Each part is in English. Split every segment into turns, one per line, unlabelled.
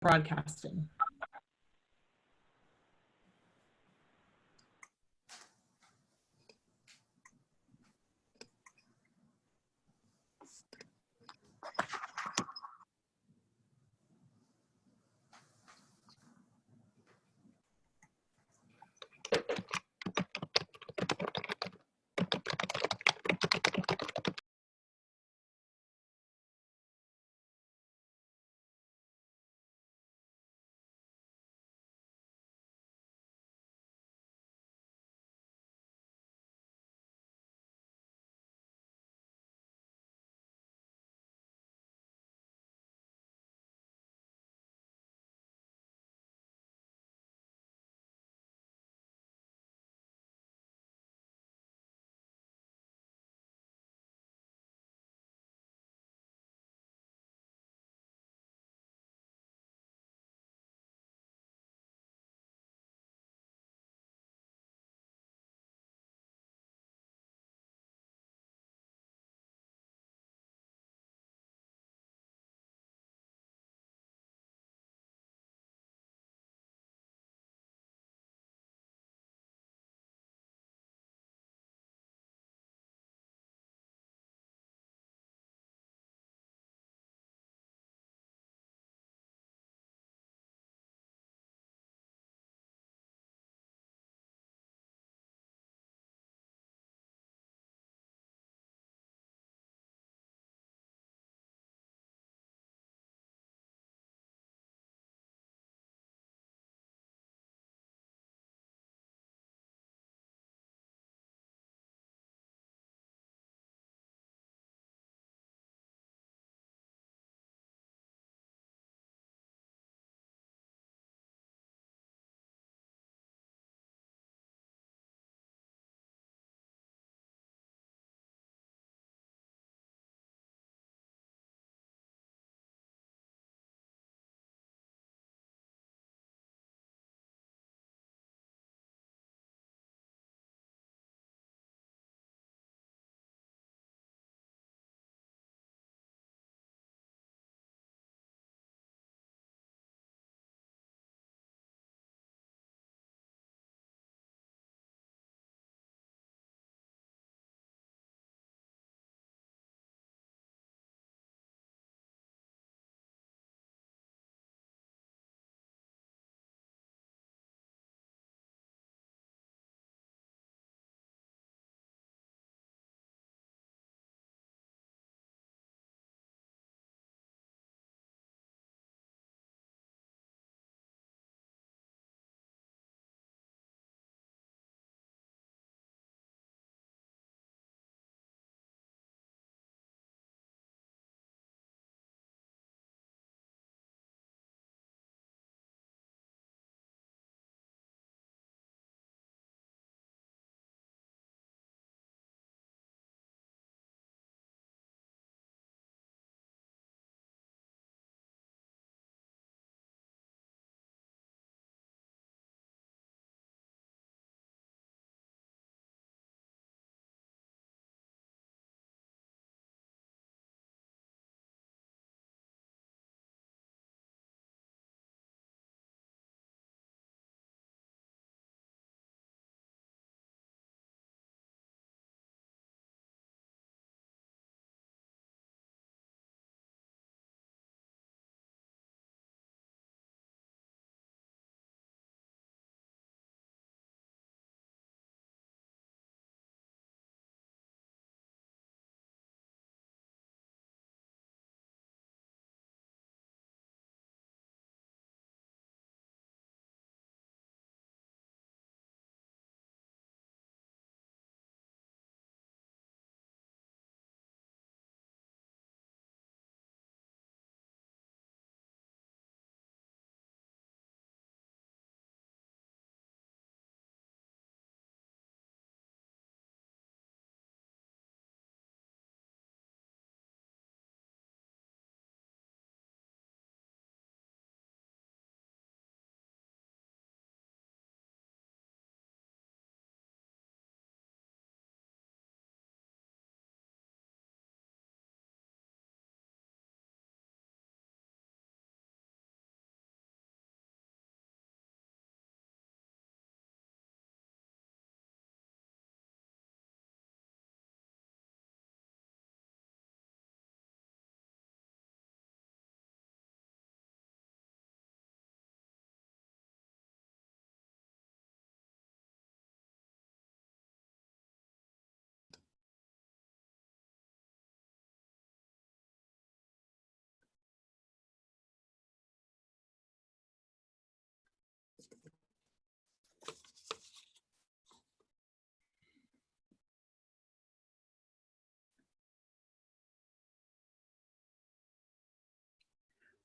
broadcasting.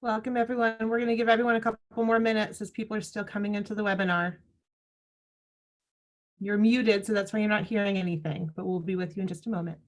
Welcome, everyone. We're going to give everyone a couple more minutes as people are still coming into the webinar. You're muted, so that's why you're not hearing anything, but we'll be with you in just a moment.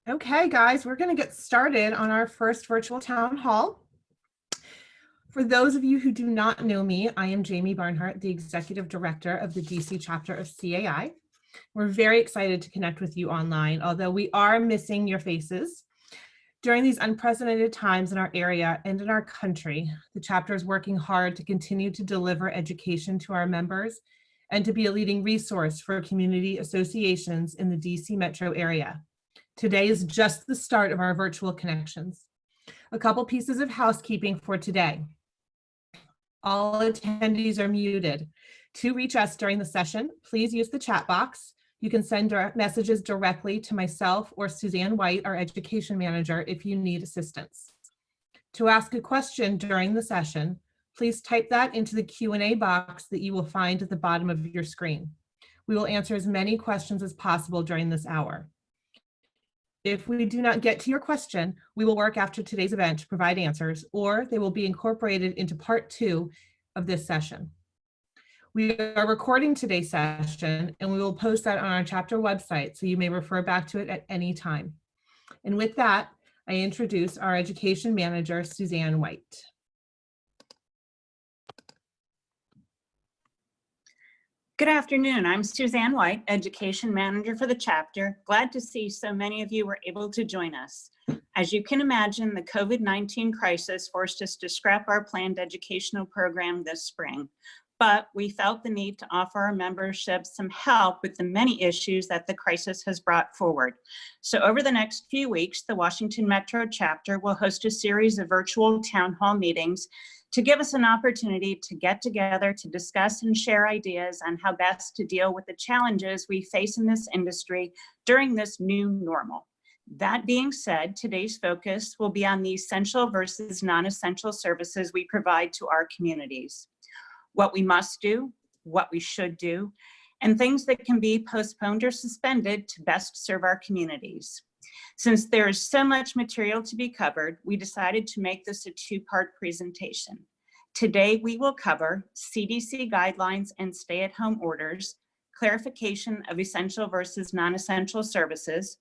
Okay, guys, we're going to get started on our first virtual town hall. For those of you who do not know me, I am Jamie Barnhart, the Executive Director of the DC chapter of CAI. We're very excited to connect with you online, although we are missing your faces. During these unprecedented times in our area and in our country, the chapter is working hard to continue to deliver education to our members and to be a leading resource for community associations in the DC metro area. Today is just the start of our virtual connections. A couple pieces of housekeeping for today. All attendees are muted. To reach us during the session, please use the chat box. You can send direct messages directly to myself or Suzanne White, our education manager, if you need assistance. To ask a question during the session, please type that into the Q&A box that you will find at the bottom of your screen. We will answer as many questions as possible during this hour. If we do not get to your question, we will work after today's event to provide answers, or they will be incorporated into part 2 of this session. We are recording today's session and we will post that on our chapter website, so you may refer back to it at any time. And with that, I introduce our education manager, Suzanne White.
Good afternoon. I'm Suzanne White, Education Manager for the chapter. Glad to see so many of you were able to join us. As you can imagine, the COVID-19 crisis forced us to scrap our planned educational program this spring, but we felt the need to offer our membership some help with the many issues that the crisis has brought forward. So over the next few weeks, the Washington Metro chapter will host a series of virtual town hall meetings to give us an opportunity to get together to discuss and share ideas on how best to deal with the challenges we face in this industry during this new normal. That being said, today's focus will be on the essential versus non-essential services we provide to our communities. What we must do, what we should do, and things that can be postponed or suspended to best serve our communities. Since there is so much material to be covered, we decided to make this a two-part presentation. Today, we will cover CDC guidelines and stay-at-home orders, clarification of essential versus non-essential services,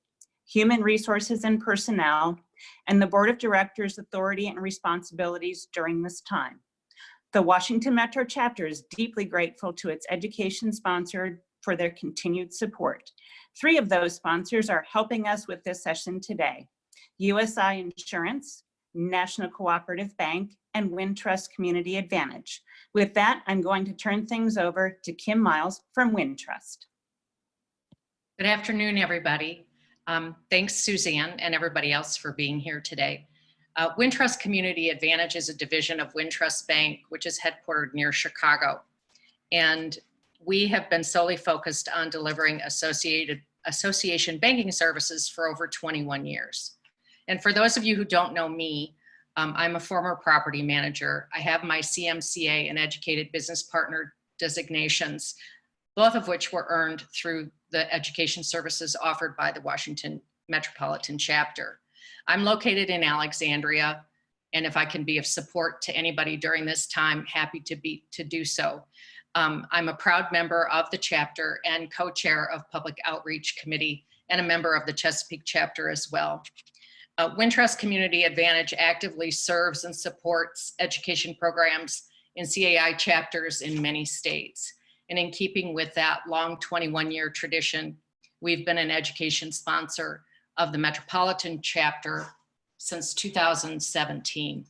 human resources and personnel, and the Board of Directors' authority and responsibilities during this time. The Washington Metro chapter is deeply grateful to its education sponsor for their continued support. 3 of those sponsors are helping us with this session today: USI Insurance, National Cooperative Bank, and Wintrust Community Advantage. With that, I'm going to turn things over to Kim Myles from Wintrust.
Good afternoon, everybody. Thanks, Suzanne, and everybody else for being here today. Wintrust Community Advantage is a division of Wintrust Bank, which is headquartered near Chicago. And we have been solely focused on delivering association banking services for over 21 years. And for those of you who don't know me, I'm a former property manager. I have my CMCA and Educated Business Partner designations, both of which were earned through the education services offered by the Washington Metropolitan Chapter. I'm located in Alexandria, and if I can be of support to anybody during this time, happy to do so. I'm a proud member of the chapter and co-chair of Public Outreach Committee and a member of the Chesapeake chapter as well. Wintrust Community Advantage actively serves and supports education programs in CAI chapters in many states. And in keeping with that long 21-year tradition, we've been an education sponsor of the Metropolitan chapter since 2017.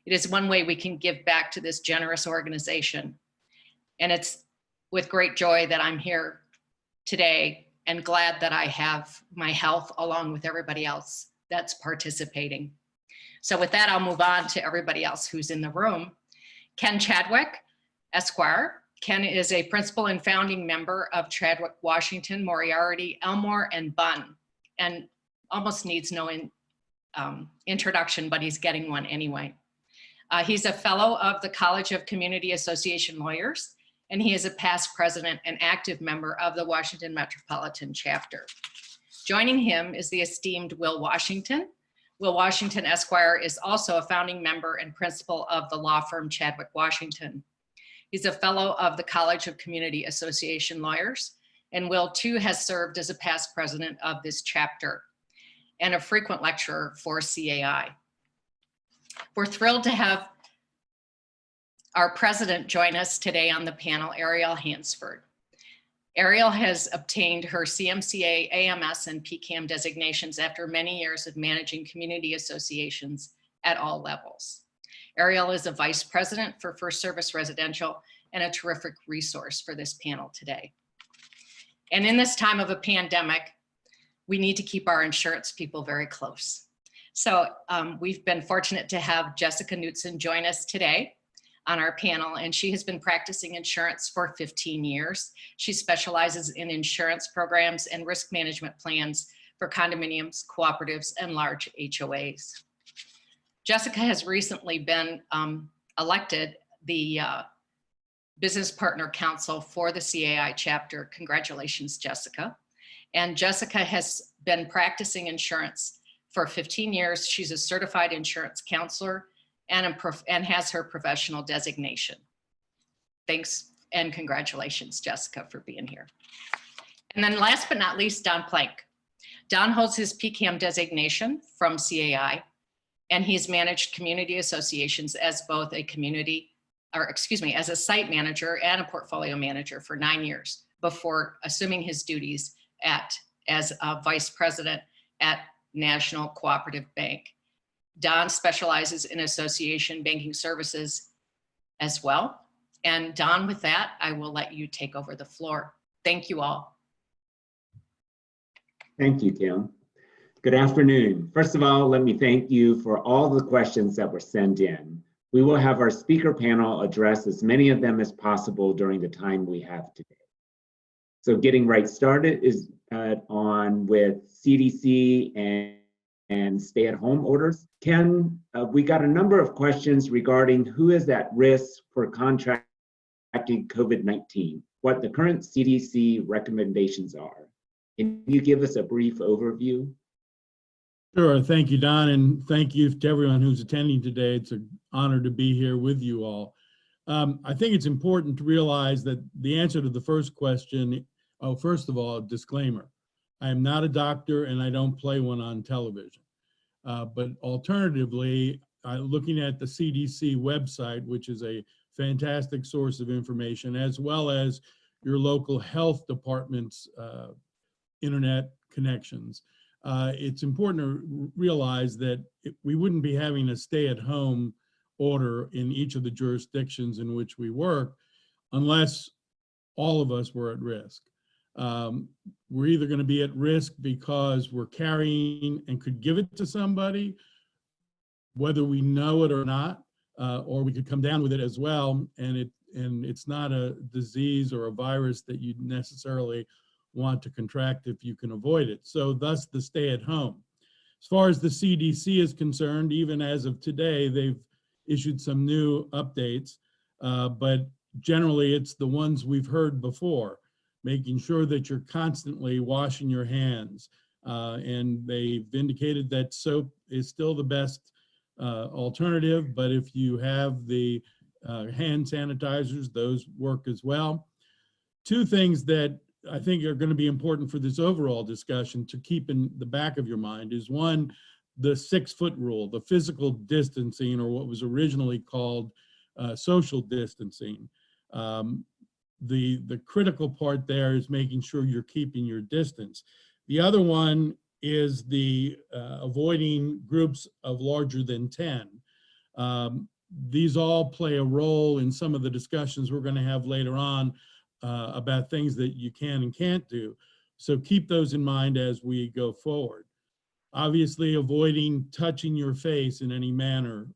It is one way we can give back to this generous organization. And it's with great joy that I'm here today and glad that I have my health along with everybody else that's participating. So with that, I'll move on to everybody else who's in the room. Ken Chadwick, Esquire. Ken is a principal and founding member of Chadwick, Washington, Moriarty, Elmore, and Bunn, and almost needs no introduction, but he's getting one anyway. He's a fellow of the College of Community Association Lawyers, and he is a past president and active member of the Washington Metropolitan Chapter. Joining him is the esteemed Will Washington. Will Washington, Esquire, is also a founding member and principal of the law firm Chadwick, Washington. He's a fellow of the College of Community Association Lawyers, and Will too has served as a past president of this chapter and a frequent lecturer for CAI. We're thrilled to have our president join us today on the panel, Ariel Hansford. Ariel has obtained her CMCA, AMS, and PCAM designations after many years of managing community associations at all levels. Ariel is a vice president for First Service Residential and a terrific resource for this panel today. And in this time of a pandemic, we need to keep our insurance people very close. So we've been fortunate to have Jessica Knutsen join us today on our panel, and she has been practicing insurance for 15 years. She specializes in insurance programs and risk management plans for condominiums, cooperatives, and large HOAs. Jessica has recently been elected the Business Partner Council for the CAI chapter. Congratulations, Jessica. And Jessica has been practicing insurance for 15 years. She's a certified insurance counselor and has her professional designation. Thanks and congratulations, Jessica, for being here. And then last but not least, Don Plank. Don holds his PCAM designation from CAI, and he's managed community associations as both a as a site manager and a portfolio manager for 9 years before assuming his duties as a vice president at National Cooperative Bank. Don specializes in association banking services as well. And Don, with that, I will let you take over the floor. Thank you all.
Thank you, Kim. Good afternoon. First of all, let me thank you for all the questions that were sent in. We will have our speaker panel address as many of them as possible during the time we have today. So getting right started is on with CDC and stay-at-home orders. Ken, we got a number of questions regarding who is at risk for contracting COVID-19, what the current CDC recommendations are. Can you give us a brief overview?
Sure. Thank you, Don, and thank you to everyone who's attending today. It's an honor to be here with you all. I think it's important to realize that the answer to the first question, first of all, a disclaimer. I am not a doctor and I don't play one on television. But alternatively, looking at the CDC website, which is a fantastic source of information, as well as your local health department's internet connections, it's important to realize that we wouldn't be having a stay-at-home order in each of the jurisdictions in which we work unless all of us were at risk. We're either going to be at risk because we're carrying and could give it to somebody, whether we know it or not, or we could come down with it as well, and it's not a disease or a virus that you necessarily want to contract if you can avoid it. So thus the stay at home. As far as the CDC is concerned, even as of today, they've issued some new updates, but generally it's the ones we've heard before, making sure that you're constantly washing your hands. And they've indicated that soap is still the best alternative, but if you have the hand sanitizers, those work as well. Two things that I think are going to be important for this overall discussion to keep in the back of your mind is one, the 6-foot rule, the physical distancing, or what was originally called social distancing. The critical part there is making sure you're keeping your distance. The other one is the avoiding groups of larger than 10. These all play a role in some of the discussions we're going to have later on about things that you can and can't do. So keep those in mind as we go forward. Obviously, avoiding touching your face in any manner,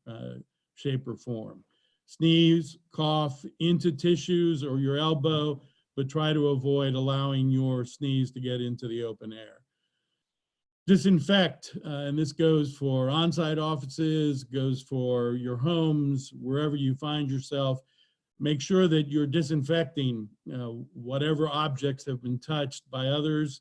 shape, or form. Sneeze, cough into tissues or your elbow, but try to avoid allowing your sneeze to get into the open air. Disinfect, and this goes for on-site offices, goes for your homes, wherever you find yourself. Make sure that you're disinfecting whatever objects have been touched by others,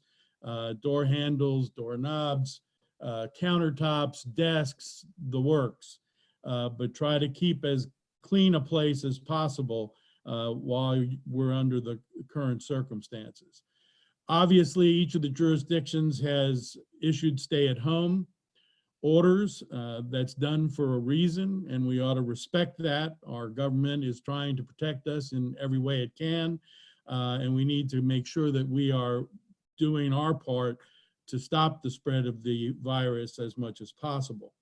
door handles, doorknobs, countertops, desks, the works. But try to keep as clean a place as possible while we're under the current circumstances. Obviously, each of the jurisdictions has issued stay-at-home orders. That's done for a reason, and we ought to respect that. Our government is trying to protect us in every way it can, and we need to make sure that we are doing our part to stop the spread of the virus as much as possible.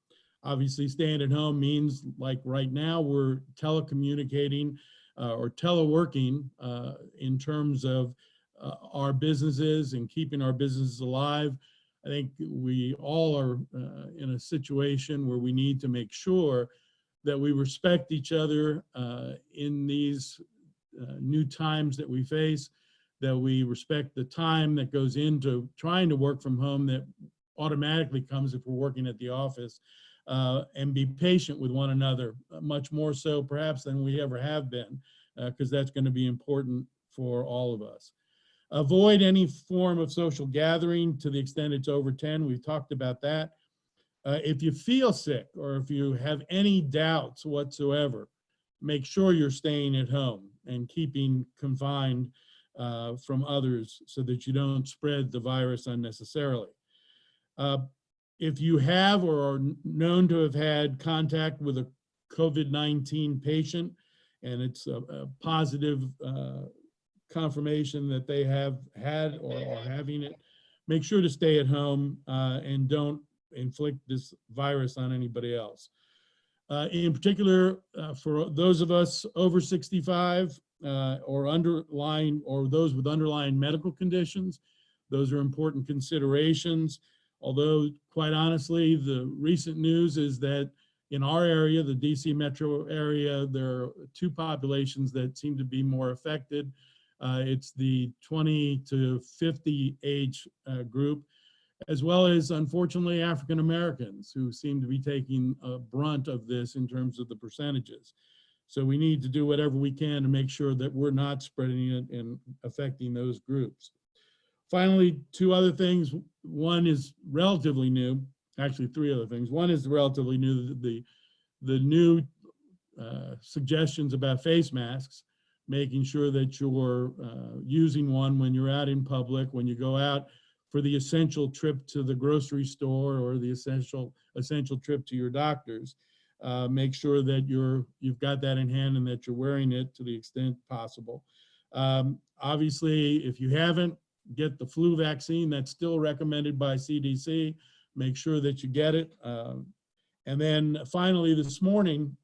Obviously, staying at home means, like right now, we're telecommunicating or teleworking in terms of our businesses and keeping our businesses alive. I think we all are in a situation where we need to make sure that we respect each other in these new times that we face, that we respect the time that goes into trying to work from home that automatically comes if we're working at the office, and be patient with one another, much more so perhaps than we ever have been, because that's going to be important for all of us. Avoid any form of social gathering to the extent it's over 10. We've talked about that. If you feel sick or if you have any doubts whatsoever, make sure you're staying at home and keeping confined from others so that you don't spread the virus unnecessarily. If you have or are known to have had contact with a COVID-19 patient, and it's a positive confirmation that they have had or are having it, make sure to stay at home and don't inflict this virus on anybody else. In particular, for those of us over 65 or those with underlying medical conditions, those are important considerations. Although, quite honestly, the recent news is that in our area, the DC metro area, there are two populations that seem to be more affected. It's the 20 to 50 age group, as well as, unfortunately, African Americans, who seem to be taking a brunt of this in terms of the percentages. So we need to do whatever we can to make sure that we're not spreading it and affecting those groups. Finally, two other things. One is relatively new, actually three other things. One is relatively new, the new suggestions about face masks, making sure that you're using one when you're out in public, when you go out for the essential trip to the grocery store or the essential trip to your doctor's. Make sure that you've got that in hand and that you're wearing it to the extent possible. Obviously, if you haven't, get the flu vaccine. That's still recommended by CDC. Make sure that you get it. And then finally, this morning,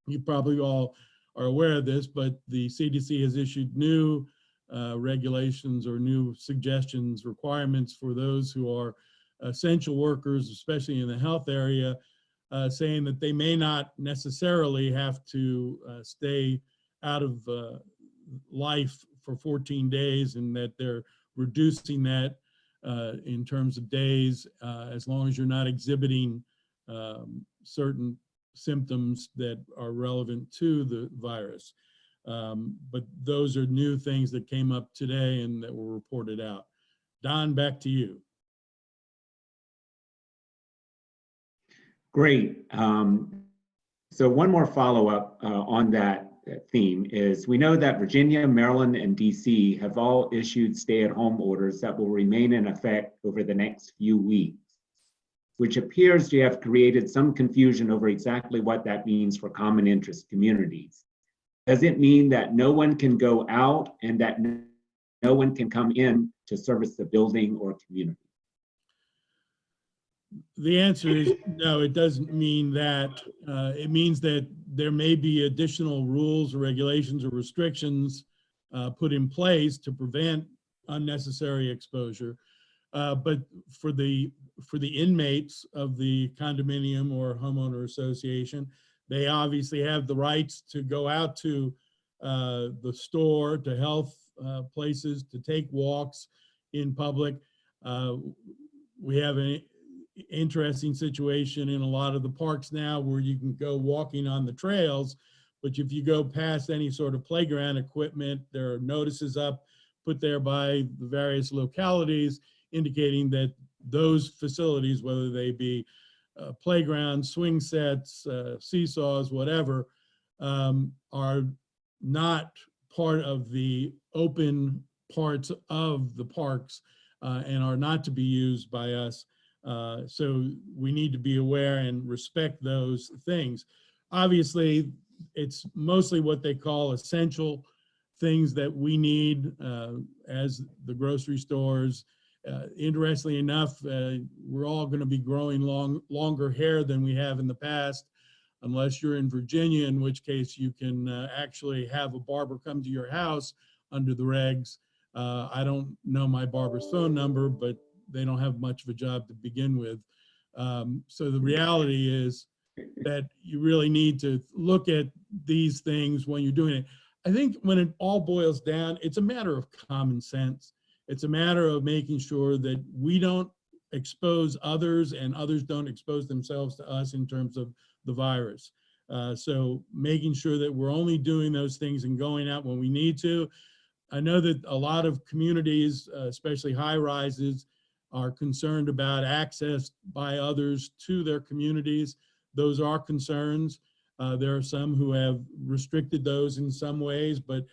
you probably all are aware of this, but the CDC has issued new regulations or new suggestions, requirements for those who are essential workers, especially in the health area, saying that they may not necessarily have to stay out of life for 14 days and that they're reducing that in terms of days as long as you're not exhibiting certain symptoms that are relevant to the virus. But those are new things that came up today and that were reported out. Don, back to you.
Great. So one more follow-up on that theme is we know that Virginia, Maryland, and DC have all issued stay-at-home orders that will remain in effect over the next few weeks, which appears to have created some confusion over exactly what that means for common interest communities. Does it mean that no one can go out and that no one can come in to service the building or community?
The answer is no, it doesn't mean that. It means that there may be additional rules or regulations or restrictions put in place to prevent unnecessary exposure. But for the inmates of the condominium or homeowner association, they obviously have the rights to go out to the store, to health places, to take walks in public. We have an interesting situation in a lot of the parks now where you can go walking on the trails, but if you go past any sort of playground equipment, there are notices up put there by the various localities indicating that those facilities, whether they be playgrounds, swing sets, seesaws, whatever, are not part of the open parts of the parks and are not to be used by us. So we need to be aware and respect those things. Obviously, it's mostly what they call essential things that we need as the grocery stores. Interestingly enough, we're all going to be growing longer hair than we have in the past, unless you're in Virginia, in which case you can actually have a barber come to your house under the regs. I don't know my barber's phone number, but they don't have much of a job to begin with. So the reality is that you really need to look at these things when you're doing it. I think when it all boils down, it's a matter of common sense. It's a matter of making sure that we don't expose others and others don't expose themselves to us in terms of the virus. So making sure that we're only doing those things and going out when we need to. I know that a lot of communities, especially high rises, are concerned about access by others to their communities. Those are concerns. There are some who have restricted those in some ways, but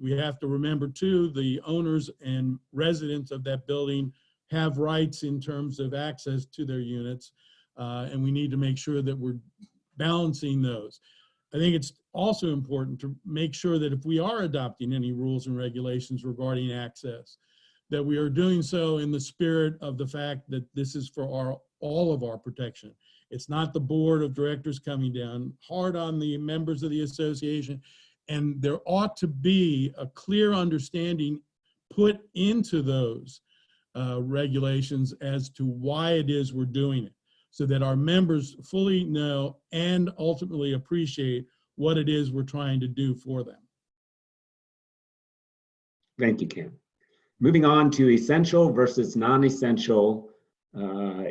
we have to remember too, the owners and residents of that building have rights in terms of access to their units, and we need to make sure that we're balancing those. I think it's also important to make sure that if we are adopting any rules and regulations regarding access, that we are doing so in the spirit of the fact that this is for all of our protection. It's not the board of directors coming down hard on the members of the association, and there ought to be a clear understanding put into those regulations as to why it is we're doing it, so that our members fully know and ultimately appreciate what it is we're trying to do for them.
Thank you, Ken. Moving on to essential versus non-essential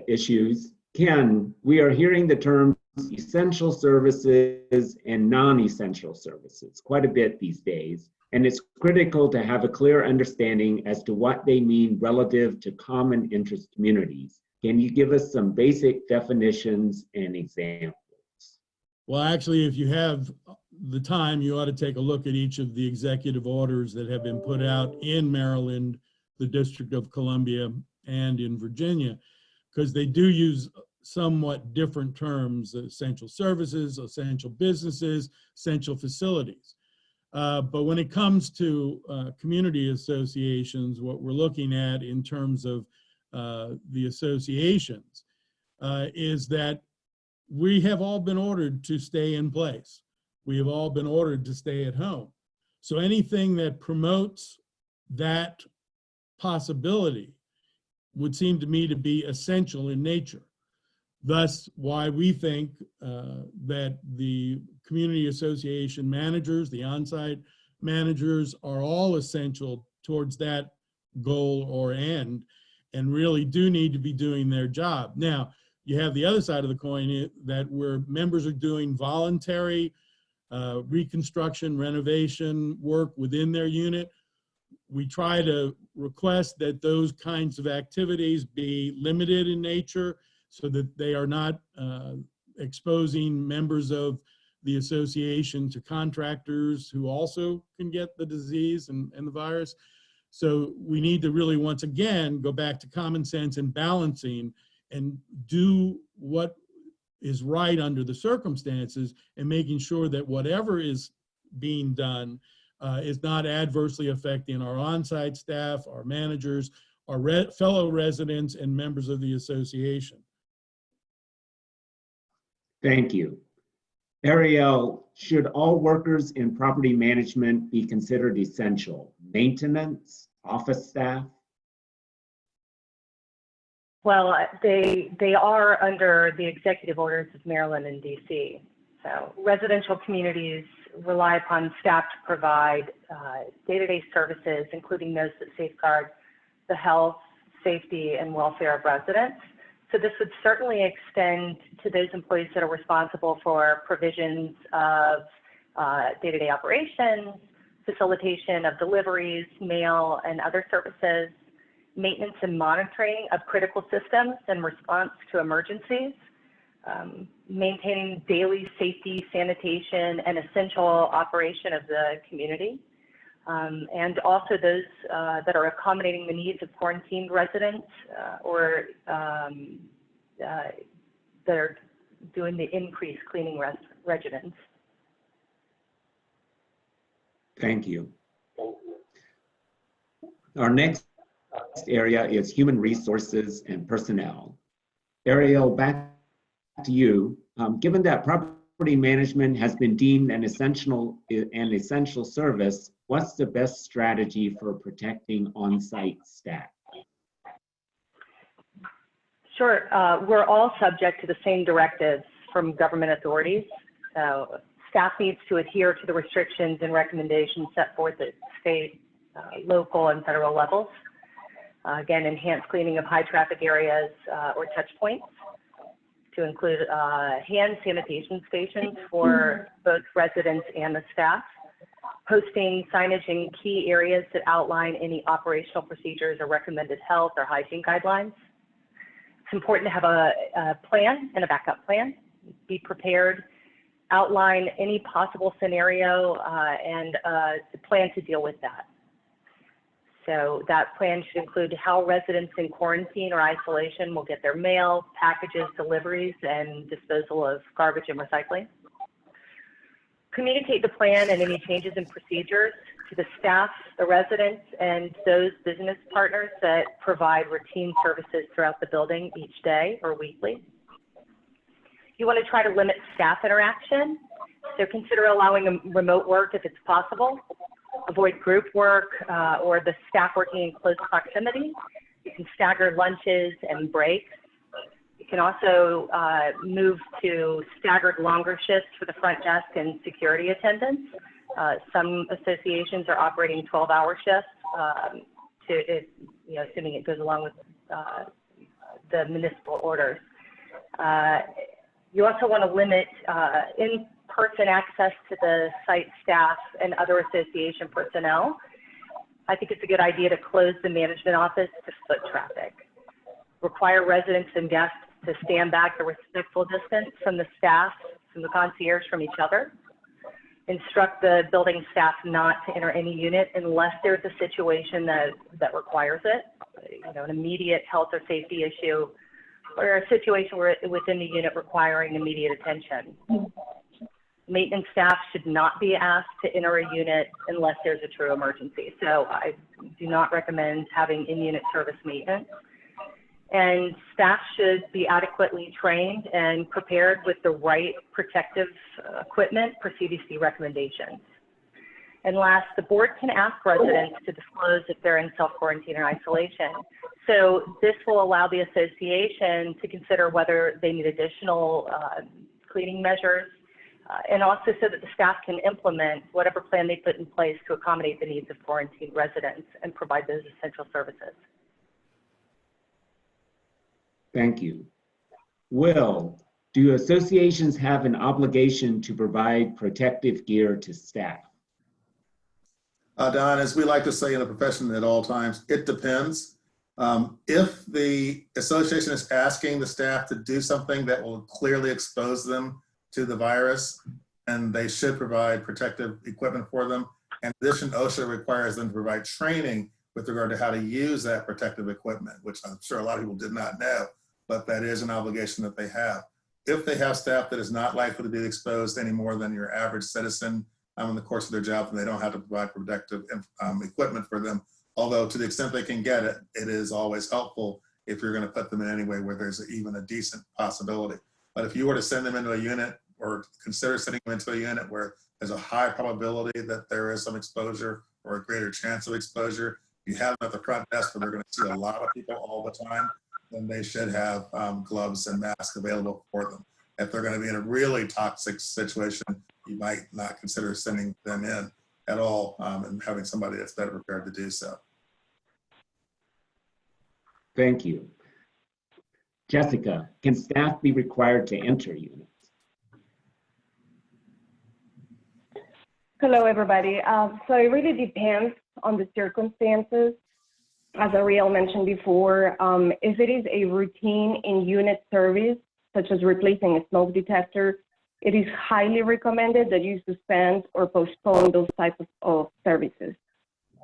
issues. Ken, we are hearing the terms essential services and non-essential services quite a bit these days, and it's critical to have a clear understanding as to what they mean relative to common interest communities. Can you give us some basic definitions and examples?
Well, actually, if you have the time, you ought to take a look at each of the executive orders that have been put out in Maryland, the District of Columbia, and in Virginia, because they do use somewhat different terms: essential services, essential businesses, essential facilities. But when it comes to community associations, what we're looking at in terms of the associations is that we have all been ordered to stay in place. We have all been ordered to stay at home. So anything that promotes that possibility would seem to me to be essential in nature. Thus, why we think that the community association managers, the on-site managers, are all essential towards that goal or end, and really do need to be doing their job. Now, you have the other side of the coin that where members are doing voluntary reconstruction, renovation work within their unit. We try to request that those kinds of activities be limited in nature so that they are not exposing members of the association to contractors who also can get the disease and the virus. So we need to really, once again, go back to common sense and balancing and do what is right under the circumstances, and making sure that whatever is being done is not adversely affecting our on-site staff, our managers, our fellow residents, and members of the association.
Thank you. Ariel, should all workers in property management be considered essential? Maintenance, office staff?
Well, they are under the executive orders of Maryland and DC. So residential communities rely upon staff to provide day-to-day services, including those that safeguard the health, safety, and welfare of residents. So this would certainly extend to those employees that are responsible for provisions of day-to-day operations, facilitation of deliveries, mail, and other services, maintenance and monitoring of critical systems in response to emergencies, maintaining daily safety, sanitation, and essential operation of the community, and also those that are accommodating the needs of quarantined residents or that are doing the increased cleaning regimens.
Thank you. Our next area is human resources and personnel. Ariel, back to you. Given that property management has been deemed an essential service, what's the best strategy for protecting on-site staff?
Sure. We're all subject to the same directives from government authorities. So staff needs to adhere to the restrictions and recommendations set forth at state, local, and federal levels. Again, enhanced cleaning of high traffic areas or touch points, to include hand sanitation stations for both residents and the staff, posting signage in key areas that outline any operational procedures or recommended health or hygiene guidelines. It's important to have a plan and a backup plan, be prepared, outline any possible scenario and plan to deal with that. So that plan should include how residents in quarantine or isolation will get their mail, packages, deliveries, and disposal of garbage and recycling. Communicate the plan and any changes in procedures to the staff, the residents, and those business partners that provide routine services throughout the building each day or weekly. You want to try to limit staff interaction, so consider allowing remote work if it's possible. Avoid group work or the staff working in close proximity. You can stagger lunches and breaks. You can also move to staggered longer shifts for the front desk and security attendants. Some associations are operating 12-hour shifts, assuming it goes along with the municipal orders. You also want to limit in-person access to the site staff and other association personnel. I think it's a good idea to close the management office to foot traffic. Require residents and guests to stand back a respectful distance from the staff, from the concierge, from each other. Instruct the building staff not to enter any unit unless there's a situation that requires it, an immediate health or safety issue, or a situation within the unit requiring immediate attention. Maintenance staff should not be asked to enter a unit unless there's a true emergency. So I do not recommend having in-unit service maintenance. And staff should be adequately trained and prepared with the right protective equipment per CDC recommendations. And last, the board can ask residents to disclose if they're in self-quarantine or isolation. So this will allow the association to consider whether they need additional cleaning measures, and also so that the staff can implement whatever plan they put in place to accommodate the needs of quarantined residents and provide those essential services.
Thank you. Will, do associations have an obligation to provide protective gear to staff?
Don, as we like to say in the profession at all times, it depends. If the association is asking the staff to do something that will clearly expose them to the virus, and they should provide protective equipment for them. In addition, OSHA requires them to provide training with regard to how to use that protective equipment, which I'm sure a lot of people did not know, but that is an obligation that they have. If they have staff that is not likely to be exposed any more than your average citizen in the course of their job, and they don't have to provide protective equipment for them, although to the extent they can get it, it is always helpful if you're going to put them in any way where there's even a decent possibility. But if you were to send them into a unit or consider sending them into a unit where there's a high probability that there is some exposure or a greater chance of exposure, you have them at the front desk where they're going to see a lot of people all the time, then they should have gloves and masks available for them. If they're going to be in a really toxic situation, you might not consider sending them in at all and having somebody that's better prepared to do so.
Thank you. Jessica, can staff be required to enter units?
Hello, everybody. So it really depends on the circumstances. As Ariel mentioned before, if it is a routine in-unit service, such as replacing a smoke detector, it is highly recommended that you suspend or postpone those types of services.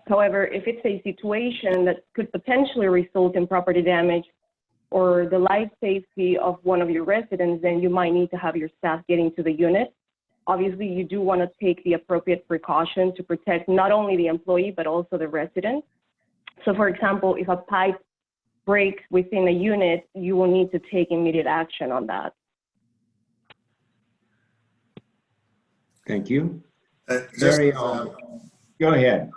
However, if it's a situation that could potentially result in property damage or the life safety of one of your residents, then you might need to have your staff get into the unit. Obviously, you do want to take the appropriate precaution to protect not only the employee, but also the resident. So for example, if a pipe breaks within a unit, you will need to take immediate action on that.
Thank you.
Just,
go ahead.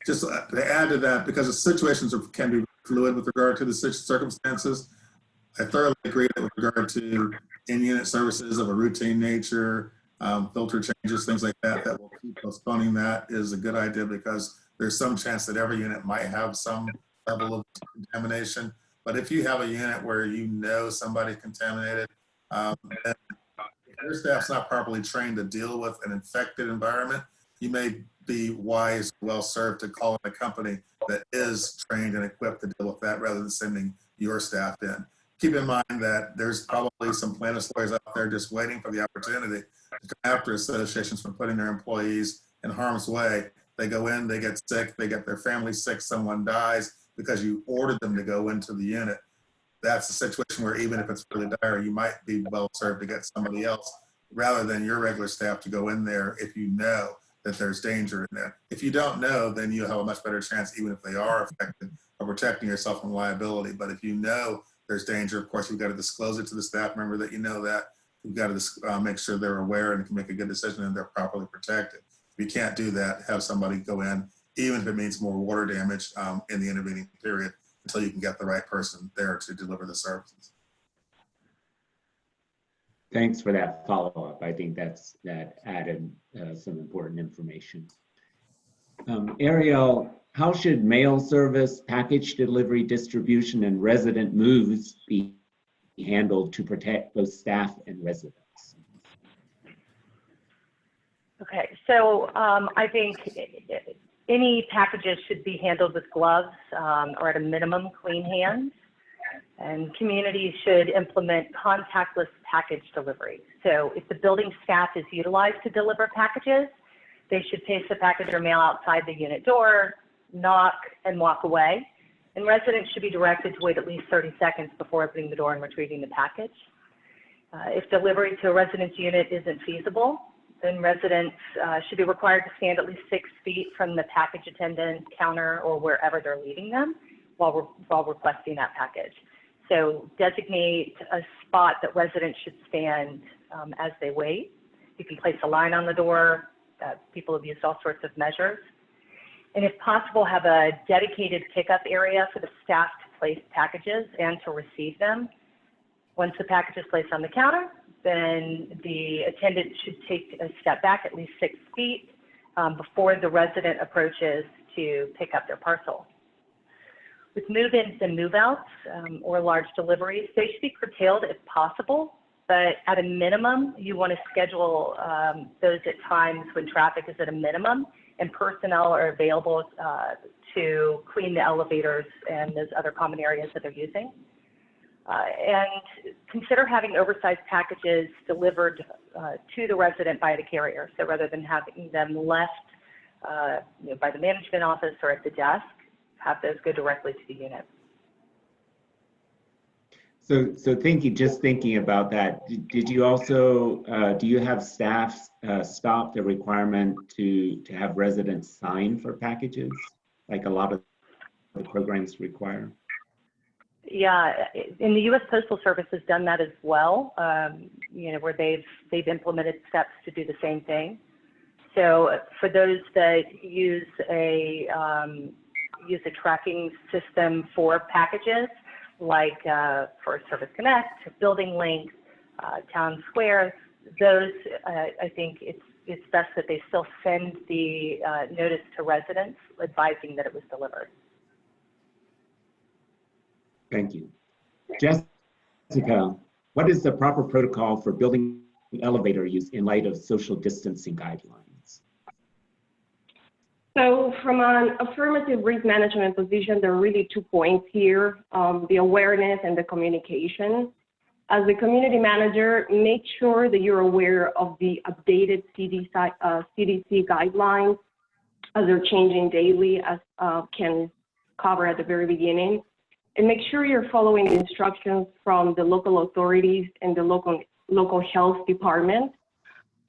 Just to add to that, because the situations can be fluid with regard to the circumstances, I thoroughly agree that with regard to in-unit services of a routine nature, filter changes, things like that, that will keep postponing that is a good idea because there's some chance that every unit might have some level of contamination. But if you have a unit where you know somebody contaminated, and your staff's not properly trained to deal with an infected environment, you may be wise, well served to call in a company that is trained and equipped to deal with that rather than sending your staff in. Keep in mind that there's probably some plaintiffs' lawyers out there just waiting for the opportunity to come after associations for putting their employees in harm's way They go in, they get sick, they get their family sick, someone dies because you ordered them to go into the unit. That's a situation where even if it's really dire, you might be well served to get somebody else rather than your regular staff to go in there if you know that there's danger in there. If you don't know, then you have a much better chance, even if they are affected, of protecting yourself from liability. But if you know there's danger, of course, you've got to disclose it to the staff member that you know that. You've got to make sure they're aware and can make a good decision and they're properly protected. If you can't do that, have somebody go in, even if it means more water damage in the intervening period, until you can get the right person there to deliver the services.
Thanks for that follow-up. I think that added some important information. Ariel, how should mail service, package delivery, distribution, and resident moves be handled to protect both staff and residents?
Okay, so I think any packages should be handled with gloves or at a minimum clean hands. And communities should implement contactless package delivery. So if the building staff is utilized to deliver packages, they should place the package or mail outside the unit door, knock, and walk away. And residents should be directed to wait at least 30 seconds before opening the door and retrieving the package. If delivery to a resident's unit isn't feasible, then residents should be required to stand at least 6 feet from the package attendant, counter, or wherever they're leaving them while requesting that package. So designate a spot that residents should stand as they wait. You can place a line on the door. People have used all sorts of measures. And if possible, have a dedicated pickup area for the staff to place packages and to receive them. Once the package is placed on the counter, then the attendant should take a step back at least 6 feet before the resident approaches to pick up their parcel. With move-ins and move-outs or large deliveries, they should be curtailed if possible, but at a minimum, you want to schedule those at times when traffic is at a minimum and personnel are available to clean the elevators and those other common areas that they're using. And consider having oversized packages delivered to the resident by the carrier. So rather than having them left by the management office or at the desk, have those go directly to the unit.
So thinking about that, did you also, do you have staff stop the requirement to have residents sign for packages, like a lot of the programs require?
Yeah, in the U.S. Postal Service has done that as well, where they've implemented steps to do the same thing. So for those that use a tracking system for packages, like for Service Connect, Building Link, Town Square, those I think it's best that they still send the notice to residents advising that it was delivered.
Thank you. Jessica, what is the proper protocol for building elevator use in light of social distancing guidelines?
So from an affirmative risk management position, there are really 2 points here, the awareness and the communication. As the community manager, make sure that you're aware of the updated CDC guidelines as they're changing daily, as Ken covered at the very beginning. And make sure you're following the instructions from the local authorities and the local health department.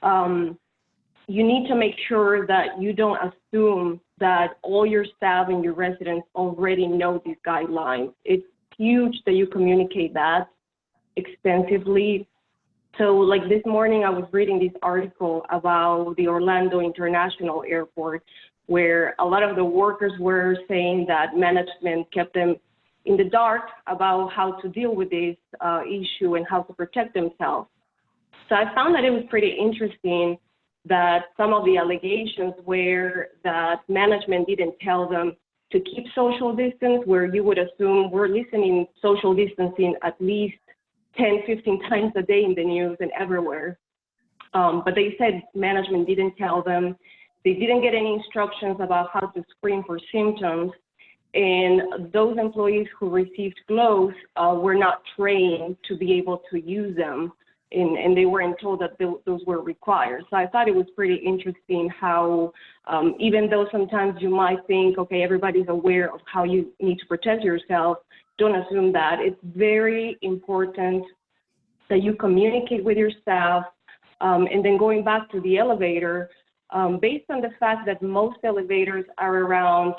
You need to make sure that you don't assume that all your staff and your residents already know these guidelines. It's huge that you communicate that extensively. So like this morning, I was reading this article about the Orlando International Airport, where a lot of the workers were saying that management kept them in the dark about how to deal with this issue and how to protect themselves. So I found that it was pretty interesting that some of the allegations were that management didn't tell them to keep social distance, where you would assume we're listening social distancing at least 10, 15 times a day in the news and everywhere. But they said management didn't tell them. They didn't get any instructions about how to screen for symptoms. And those employees who received gloves were not trained to be able to use them. and they weren't told that those were required. So I thought it was pretty interesting how, even though sometimes you might think, okay, everybody's aware of how you need to protect yourself, don't assume that. It's very important that you communicate with your staff. And then going back to the elevator, based on the fact that most elevators are around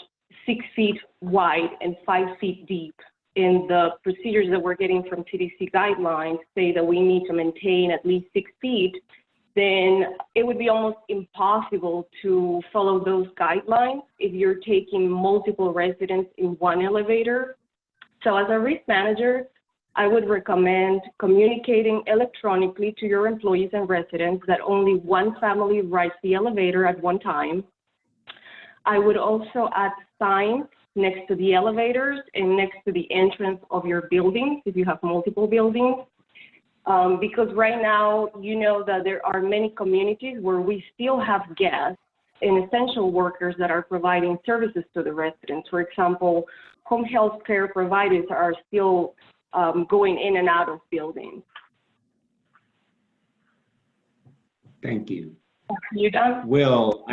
6 feet wide and 5 feet deep, and the procedures that we're getting from CDC guidelines say that we need to maintain at least 6 feet, then it would be almost impossible to follow those guidelines if you're taking multiple residents in one elevator. So as a risk manager, I would recommend communicating electronically to your employees and residents that only one family rides the elevator at one time. I would also add signs next to the elevators and next to the entrance of your buildings if you have multiple buildings. Because right now, you know that there are many communities where we still have guests and essential workers that are providing services to the residents. For example, home health care providers are still going in and out of buildings.
Thank you.
You done?
Will,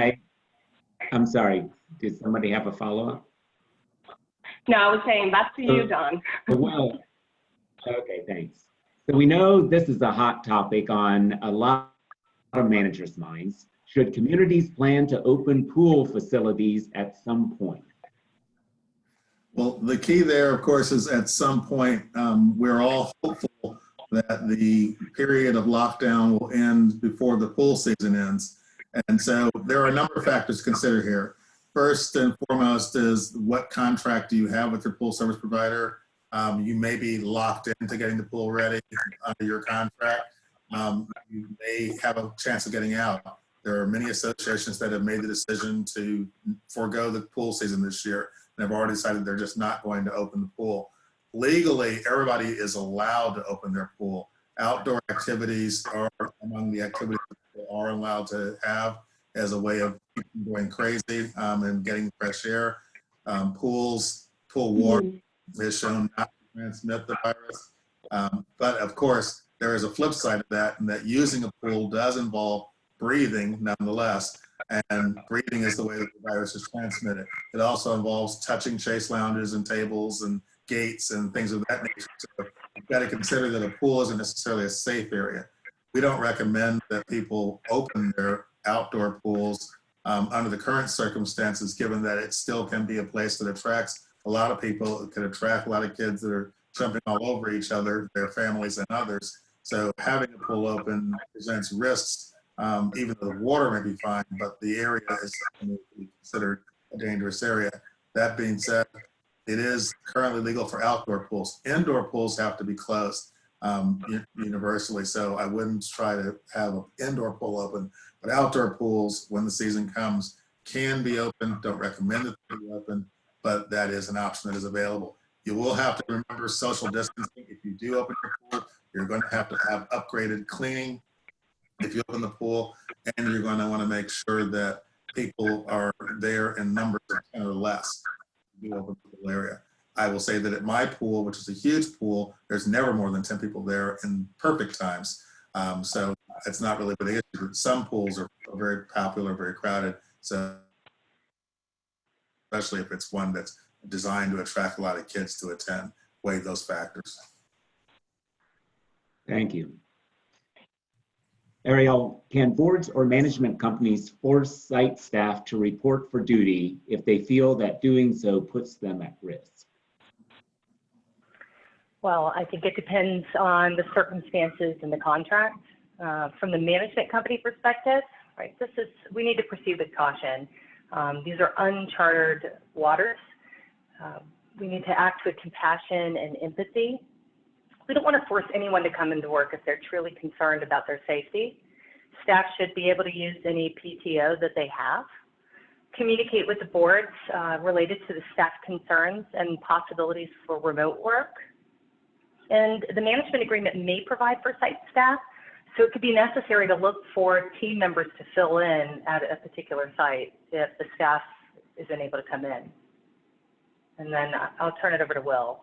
I'm sorry, did somebody have a follow-up?
No, I was saying back to you, Don.
Well, okay, thanks. So we know this is a hot topic on a lot of managers' minds. Should communities plan to open pool facilities at some point?
Well, the key there, of course, is at some point, we're all hopeful that the period of lockdown will end before the pool season ends. And so there are a number of factors to consider here. First and foremost is what contract do you have with your pool service provider? You may be locked into getting the pool ready under your contract. You may have a chance of getting out. There are many associations that have made the decision to forego the pool season this year and have already decided they're just not going to open the pool. Legally, everybody is allowed to open their pool. Outdoor activities are among the activities that people are allowed to have as a way of going crazy and getting fresh air. Pool water is shown not to transmit the virus. But of course, there is a flip side of that, and that using a pool does involve breathing nonetheless. And breathing is the way that the virus is transmitted. It also involves touching chase lounges and tables and gates and things of that nature. So you've got to consider that a pool isn't necessarily a safe area. We don't recommend that people open their outdoor pools under the current circumstances, given that it still can be a place that attracts a lot of people. It could attract a lot of kids that are jumping all over each other, their families and others. So having a pool open presents risks. Even though the water may be fine, but the area is considered a dangerous area. That being said, it is currently legal for outdoor pools. Indoor pools have to be closed universally, so I wouldn't try to have an indoor pool open. But outdoor pools, when the season comes, can be open. Don't recommend it to be open, but that is an option that is available. You will have to remember social distancing. If you do open your pool, you're going to have upgraded cleaning if you open the pool, and you're going to want to make sure that people are there in numbers of 10 or less. You open the pool area. I will say that at my pool, which is a huge pool, there's never more than 10 people there in perfect times. So it's not really a big issue. But some pools are very popular, very crowded. So especially if it's one that's designed to attract a lot of kids to attend, weigh those factors.
Thank you. Ariel, can boards or management companies force site staff to report for duty if they feel that doing so puts them at risk?
Well, I think it depends on the circumstances and the contract. From the management company perspective, right, we need to proceed with caution. These are uncharted waters. We need to act with compassion and empathy. We don't want to force anyone to come into work if they're truly concerned about their safety. Staff should be able to use any PTO that they have. Communicate with the boards related to the staff concerns and possibilities for remote work. And the management agreement may provide for site staff, so it could be necessary to look for team members to fill in at a particular site if the staff isn't able to come in. And then I'll turn it over to Will.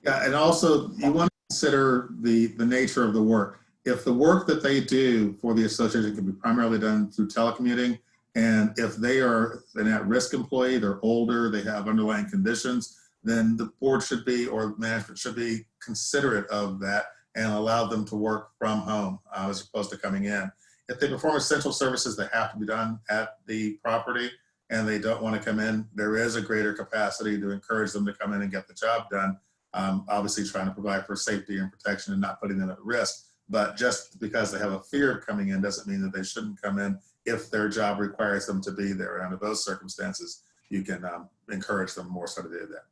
Yeah, and also you want to consider the nature of the work. If the work that they do for the association can be primarily done through telecommuting, and if they are an at-risk employee, they're older, they have underlying conditions, then the board should be, or management should be considerate of that and allow them to work from home as opposed to coming in. If they perform essential services that have to be done at the property and they don't want to come in, there is a greater capacity to encourage them to come in and get the job done. Obviously trying to provide for safety and protection and not putting them at risk. But just because they have a fear of coming in doesn't mean that they shouldn't come in if their job requires them to be there. And under those circumstances, you can encourage them more so to do that.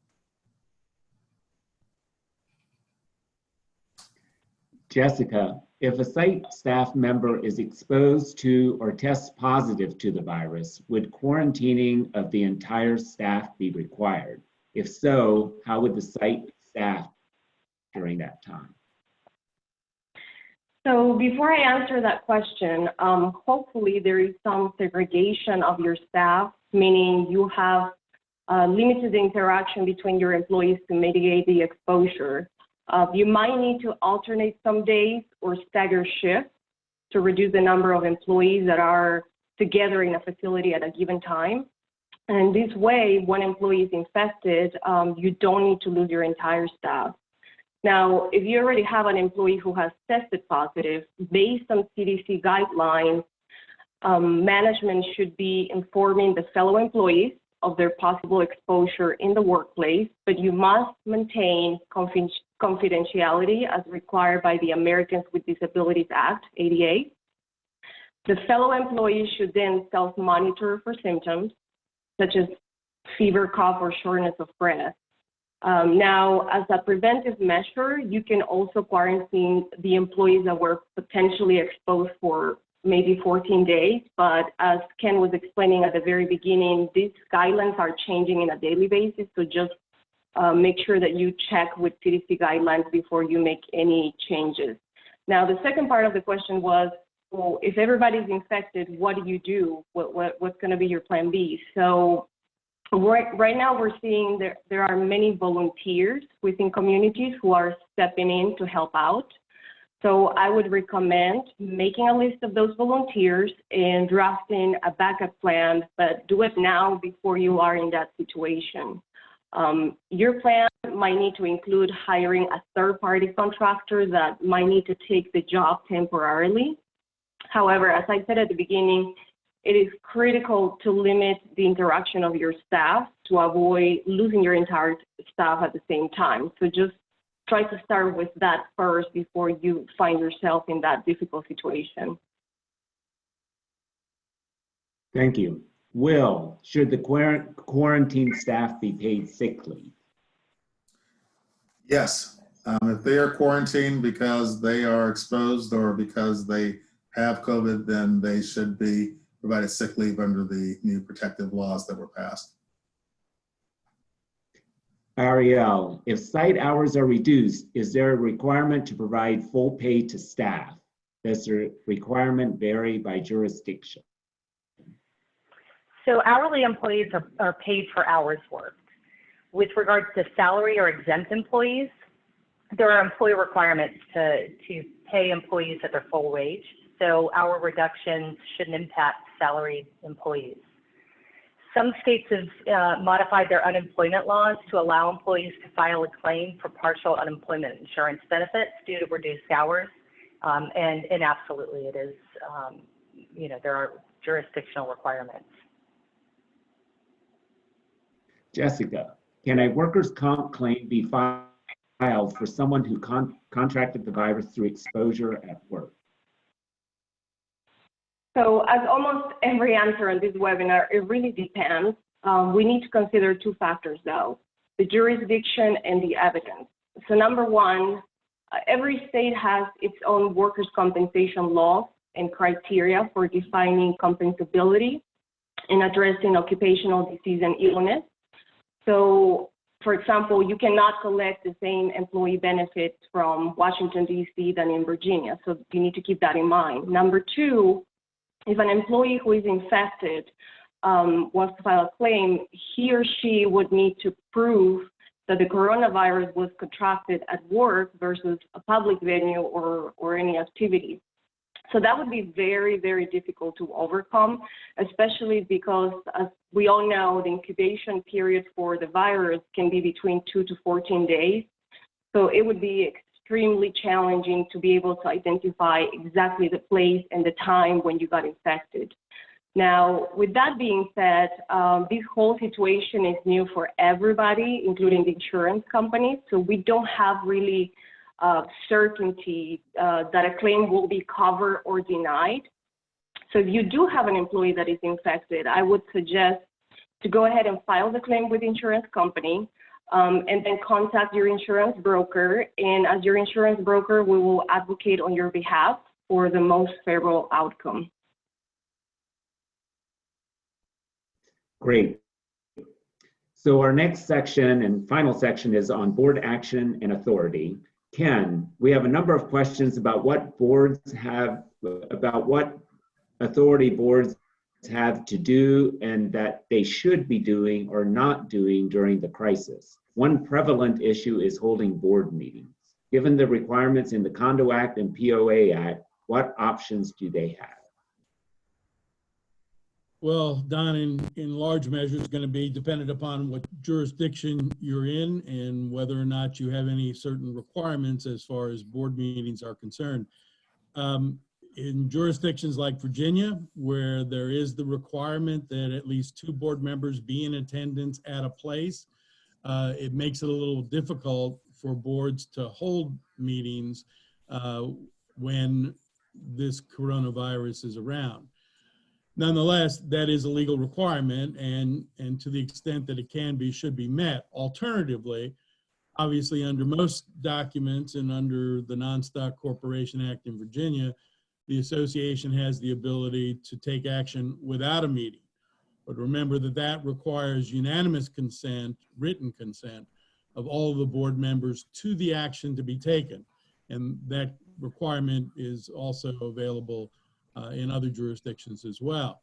Jessica, if a site staff member is exposed to or tests positive to the virus, would quarantining of the entire staff be required? If so, how would the site staff during that time?
So before I answer that question, hopefully there is some segregation of your staff, meaning you have limited interaction between your employees to mitigate the exposure. You might need to alternate some days or stagger shifts to reduce the number of employees that are together in a facility at a given time. And this way, when employee is infected, you don't need to lose your entire staff. Now, if you already have an employee who has tested positive, based on CDC guidelines, management should be informing the fellow employees of their possible exposure in the workplace, but you must maintain confidentiality as required by the Americans with Disabilities Act, ADA. The fellow employees should then self-monitor for symptoms, such as fever, cough, or shortness of breath. Now, as a preventive measure, you can also quarantine the employees that were potentially exposed for maybe 14 days. But as Ken was explaining at the very beginning, these guidelines are changing on a daily basis. So just make sure that you check with CDC guidelines before you make any changes. Now, the second part of the question was, well, if everybody's infected, what do you do? What's going to be your plan B? So right now we're seeing there are many volunteers within communities who are stepping in to help out. So I would recommend making a list of those volunteers and drafting a backup plan, but do it now before you are in that situation. Your plan might need to include hiring a third-party contractor that might need to take the job temporarily. However, as I said at the beginning, it is critical to limit the interaction of your staff to avoid losing your entire staff at the same time. So just try to start with that first before you find yourself in that difficult situation.
Thank you. Will, should the quarantine staff be paid sick leave?
Yes. If they are quarantined because they are exposed or because they have COVID, then they should be provided sick leave under the new protective laws that were passed.
Ariel, if site hours are reduced, is there a requirement to provide full pay to staff? Does the requirement vary by jurisdiction?
So hourly employees are paid for hours worked. With regards to salary or exempt employees, there are employee requirements to pay employees at their full wage. So hour reductions shouldn't impact salaried employees. Some states have modified their unemployment laws to allow employees to file a claim for partial unemployment insurance benefits due to reduced hours. And absolutely it is, there are jurisdictional requirements.
Jessica, can a workers' comp claim be filed for someone who contracted the virus through exposure at work?
So as almost every answer on this webinar, it really depends. We need to consider two factors though, the jurisdiction and the evidence. So number one, every state has its own workers' compensation laws and criteria for defining compensability and addressing occupational disease and illness. So for example, you cannot collect the same employee benefits from Washington, D.C. than in Virginia. So you need to keep that in mind. Number two, if an employee who is infected wants to file a claim, he or she would need to prove that the coronavirus was contracted at work versus a public venue or any activity. So that would be very, very difficult to overcome, especially because, as we all know, the incubation period for the virus can be between 2 to 14 days. So it would be extremely challenging to be able to identify exactly the place and the time when you got infected. Now, with that being said, this whole situation is new for everybody, including the insurance companies. So we don't have really certainty that a claim will be covered or denied. So if you do have an employee that is infected, I would suggest to go ahead and file the claim with the insurance company and then contact your insurance broker. And as your insurance broker, we will advocate on your behalf for the most favorable outcome.
Great. So our next section and final section is on board action and authority. Ken, we have a number of questions about what authority boards have to do and that they should be doing or not doing during the crisis. One prevalent issue is holding board meetings. Given the requirements in the Condo Act and POA Act, what options do they have?
Well, Don, in large measure, it's going to be dependent upon what jurisdiction you're in and whether or not you have any certain requirements as far as board meetings are concerned. In jurisdictions like Virginia, where there is the requirement that at least 2 board members be in attendance at a place, it makes it a little difficult for boards to hold meetings when this coronavirus is around. Nonetheless, that is a legal requirement, and to the extent that it can be, should be met. Alternatively, obviously under most documents and under the Non-Stock Corporation Act in Virginia, the association has the ability to take action without a meeting. But remember that that requires unanimous consent, written consent, of all of the board members to the action to be taken. And that requirement is also available in other jurisdictions as well.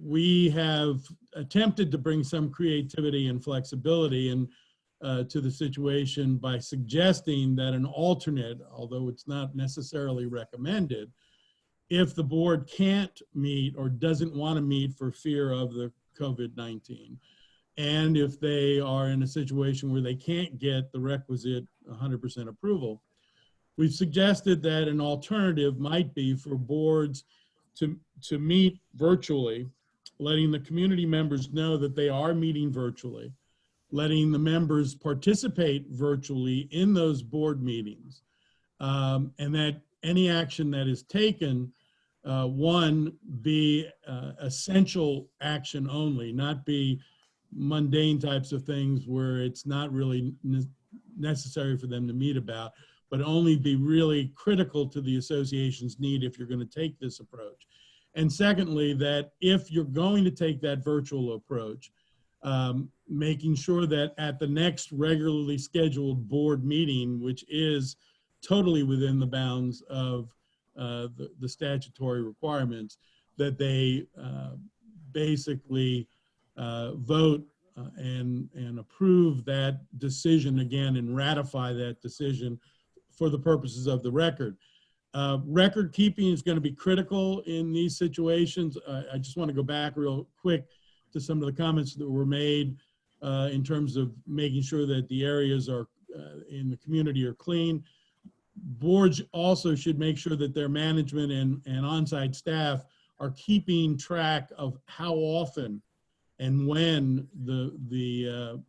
We have attempted to bring some creativity and flexibility to the situation by suggesting that an alternate, although it's not necessarily recommended, if the board can't meet or doesn't want to meet for fear of the COVID-19, and if they are in a situation where they can't get the requisite 100% approval, we've suggested that an alternative might be for boards to meet virtually, letting the community members know that they are meeting virtually, letting the members participate virtually in those board meetings, and that any action that is taken, one, be essential action only, not be mundane types of things where it's not really necessary for them to meet about, but only be really critical to the association's need if you're going to take this approach. And secondly, that if you're going to take that virtual approach, making sure that at the next regularly scheduled board meeting, which is totally within the bounds of the statutory requirements, that they basically vote and approve that decision again and ratify that decision for the purposes of the record. Record keeping is going to be critical in these situations. I just want to go back real quick to some of the comments that were made in terms of making sure that the areas are in the community are clean. Boards also should make sure that their management and on-site staff are keeping track of how often and when the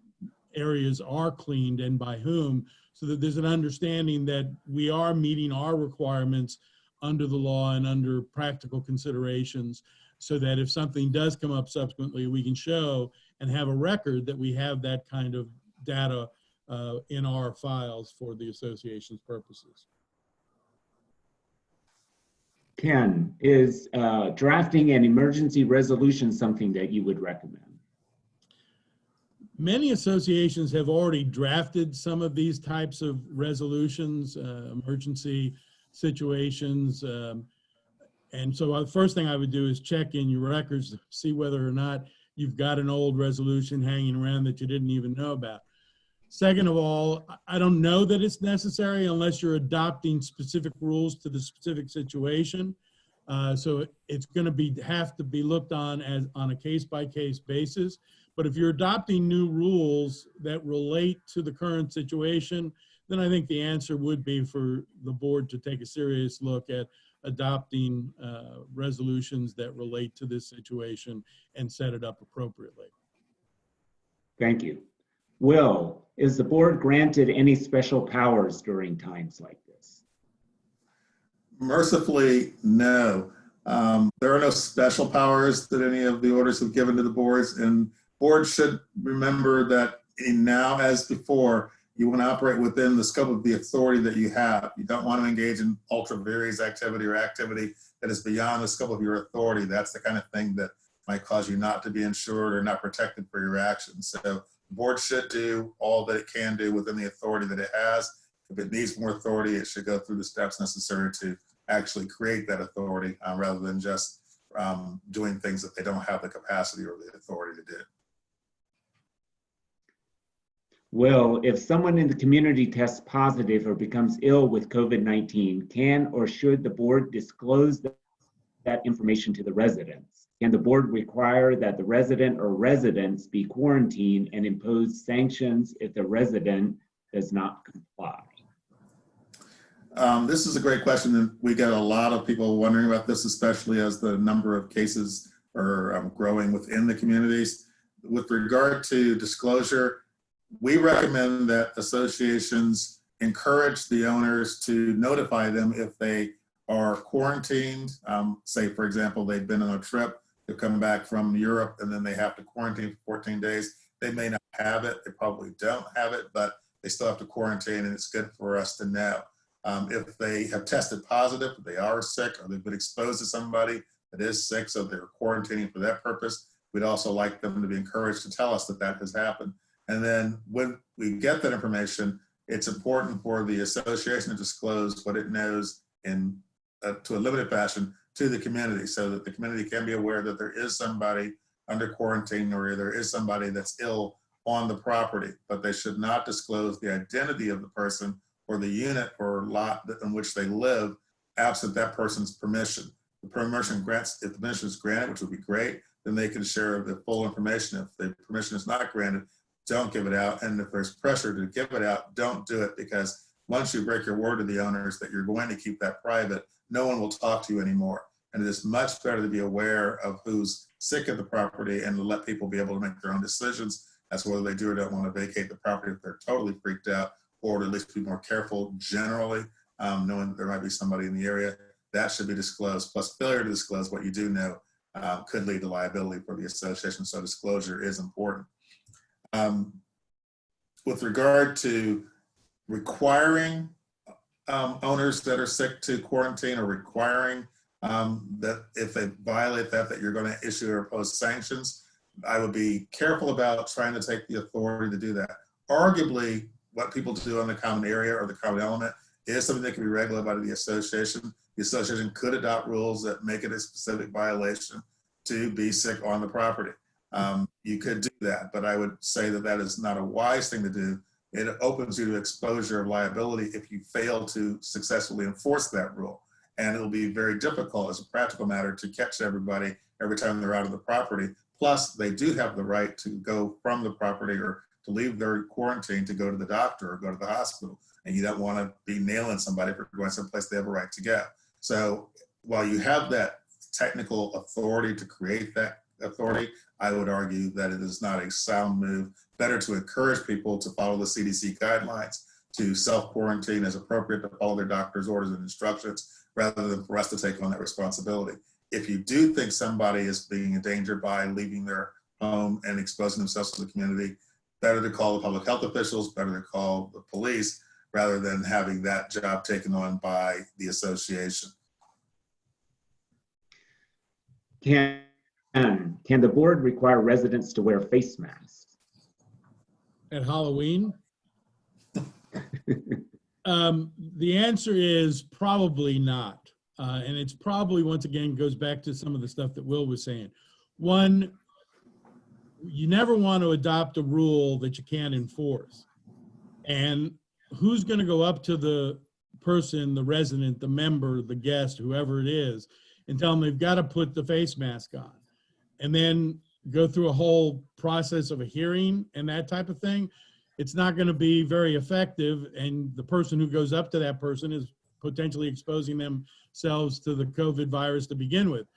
areas are cleaned and by whom, so that there's an understanding that we are meeting our requirements under the law and under practical considerations, so that if something does come up subsequently, we can show and have a record that we have that kind of data in our files for the association's purposes.
Ken, is drafting an emergency resolution something that you would recommend?
Many associations have already drafted some of these types of resolutions, emergency situations. And so the first thing I would do is check in your records to see whether or not you've got an old resolution hanging around that you didn't even know about. Second of all, I don't know that it's necessary unless you're adopting specific rules to the specific situation. So it's going to have to be looked on as on a case-by-case basis. But if you're adopting new rules that relate to the current situation, then I think the answer would be for the board to take a serious look at adopting resolutions that relate to this situation and set it up appropriately.
Thank you. Will, is the board granted any special powers during times like this?
Mercifully, no. There are no special powers that any of the orders have given to the boards, and boards should remember that now as before, you want to operate within the scope of the authority that you have. You don't want to engage in ultra vires activity or activity that is beyond the scope of your authority. That's the kind of thing that might cause you not to be insured or not protected for your actions. So the board should do all that it can do within the authority that it has. If it needs more authority, it should go through the steps necessary to actually create that authority rather than just doing things that they don't have the capacity or the authority to do.
Will, if someone in the community tests positive or becomes ill with COVID-19, can or should the board disclose that information to the residents? Can the board require that the resident or residents be quarantined and impose sanctions if the resident does not comply?
This is a great question, and we get a lot of people wondering about this, especially as the number of cases are growing within the communities. With regard to disclosure, we recommend that associations encourage the owners to notify them if they are quarantined. Say, for example, they've been on a trip, they've come back from Europe, and then they have to quarantine for 14 days. They may not have it, they probably don't have it, but they still have to quarantine, and it's good for us to know. If they have tested positive, if they are sick, or they've been exposed to somebody that is sick, so they're quarantining for that purpose, we'd also like them to be encouraged to tell us that that has happened. And then when we get that information, it's important for the association to disclose what it knows in to a limited fashion to the community, so that the community can be aware that there is somebody under quarantine or there is somebody that's ill on the property, but they should not disclose the identity of the person or the unit or lot in which they live absent that person's permission. The permission grants, if the permission is granted, which would be great, then they can share the full information. If the permission is not granted, don't give it out. And if there's pressure to give it out, don't do it, because once you break your word to the owners that you're going to keep that private, no one will talk to you anymore. And it is much better to be aware of who's sick at the property and to let people be able to make their own decisions as to whether they do or don't want to vacate the property if they're totally freaked out, or to at least be more careful generally, knowing that there might be somebody in the area. That should be disclosed. Plus, failure to disclose what you do know could lead to liability for the association, so disclosure is important. With regard to requiring owners that are sick to quarantine, or requiring that if they violate that you're going to issue or impose sanctions, I would be careful about trying to take the authority to do that. Arguably, what people do on the common area or the common element is something that can be regulated by the association. The association could adopt rules that make it a specific violation to be sick on the property. You could do that, but I would say that that is not a wise thing to do. It opens you to exposure of liability if you fail to successfully enforce that rule. And it'll be very difficult as a practical matter to catch everybody every time they're out of the property. Plus, they do have the right to go from the property or to leave their quarantine to go to the doctor or go to the hospital. And you don't want to be nailing somebody for going someplace they have a right to go. So while you have that technical authority to create that authority, I would argue that it is not a sound move. Better to encourage people to follow the CDC guidelines, to self-quarantine as appropriate, to follow their doctor's orders and instructions, rather than for us to take on that responsibility. If you do think somebody is being endangered by leaving their home and exposing themselves to the community, better to call the public health officials, better to call the police, rather than having that job taken on by the association.
Can the board require residents to wear face masks?
At Halloween? The answer is probably not. And it's probably, once again, goes back to some of the stuff that Will was saying. One, you never want to adopt a rule that you can't enforce. And who's going to go up to the person, the resident, the member, the guest, whoever it is, and tell them they've got to put the face mask on, and then go through a whole process of a hearing and that type of thing? It's not going to be very effective, and the person who goes up to that person is potentially exposing themselves to the COVID virus to begin with.